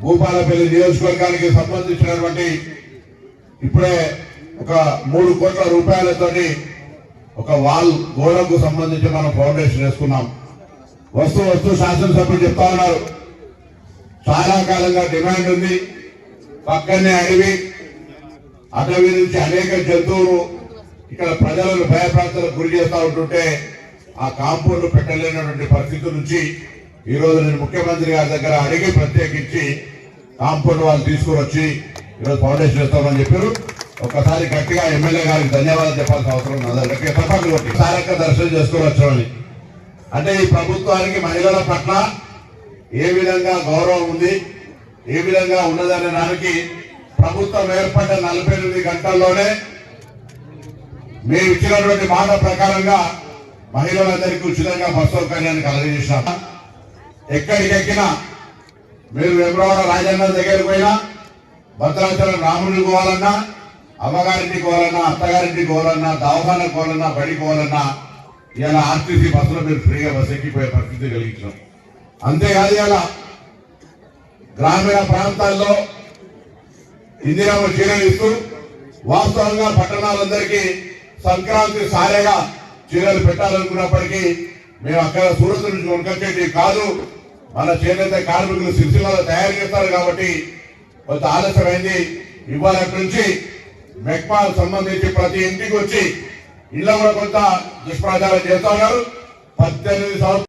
భూపాలపల్లి నియోజకవర్గానికి సంబంధించినటువంటి ఇప్పుడే ఒక 3 కోట్ల రూపాయలతోటి ఒక వాల్ గోడకు సంబంధించి మనం ఫౌండేషన్ వేసుకున్నాం. వస్తూ శాసనసభ్యులు చెప్తా ఉన్నారు, చాలా కాలంగా డిమాండ్ ఉంది. పక్కనే అటవీ నుంచి అనేక జంతువులు ఇక్కడ ప్రజలను భయప్రాంతాలకు గురి చేస్తూ ఉంటుంటే ఆ కాంపౌండ్ పెట్టలేనటువంటి పరిస్థితి నుంచి ఈ రోజు నేను ముఖ్యమంత్రి గారి దగ్గర అడిగి ప్రత్యేకించి కాంపౌండ్ వాళ్ళు తీసుకుని వచ్చి ఈరోజు ఫౌండేషన్ వేస్తామని చెప్పారు. ఒకసారి గట్టిగా ఎమ్మెల్యే గారికి ధన్యవాదాలు చెప్పాల్సిన అవసరం ఉంది. గట్టిగా తప్పట్లు కొట్టి సారక్క దర్శనం చేసుకుని వచ్చామని అంటే ఈ ప్రభుత్వానికి మహిళల పట్ల ఏ విధంగా గౌరవం ఉంది, ఏ విధంగా ఉన్నదనే దానికి ప్రభుత్వం ఏర్పడ్డ 48 గంటల్లోనే మేము ఇచ్చినటువంటి మాట ప్రకారంగా మహిళలందరికీ ఉచితంగా బస్ సౌకర్యాన్ని కలగజేసినాం. ఎక్కడికెక్కినా మీరు వేములవాడ రాజన్న దగ్గరికి పోయినా, భద్రాచలం రాముడికి పోవాలన్నా, అమ్మగారింటికి పోవాలన్నా, అత్తగారింటికి పోవాలన్నా, దవాఖానకు పోవాలన్నా, బడికి పోవాలన్నా ఇలా ఆర్టీసీ బస్సులో మీరు ఫ్రీగా బస్ ఎక్కిపోయే పరిస్థితి కలిగించాం. అంతేకాదు ఇలా గ్రామీణ ప్రాంతాల్లో ఇందిరమ్మ చీరలు ఇస్తూ వాస్తవంగా పట్టణాలందరికీ సంక్రాంతి సారేగా చీరలు పెట్టాలనుకున్నప్పటికీ మేము అక్కడ సూరత్ నుంచి కొనుకొచ్చేటి కాదు, మన చేనేత కార్మికులు సిరిసిల్లలో తయారు చేస్తారు కాబట్టి కొంత ఆలస్యమైంది. ఇవాళ నుంచి మెక్మాల్ సంబంధించి ప్రతి ఇంటికి వచ్చి ఇళ్ల కూడా కొంత దుష్ప్రచారం చేస్తా ఉన్నారు. 18 సంవత్సరాలు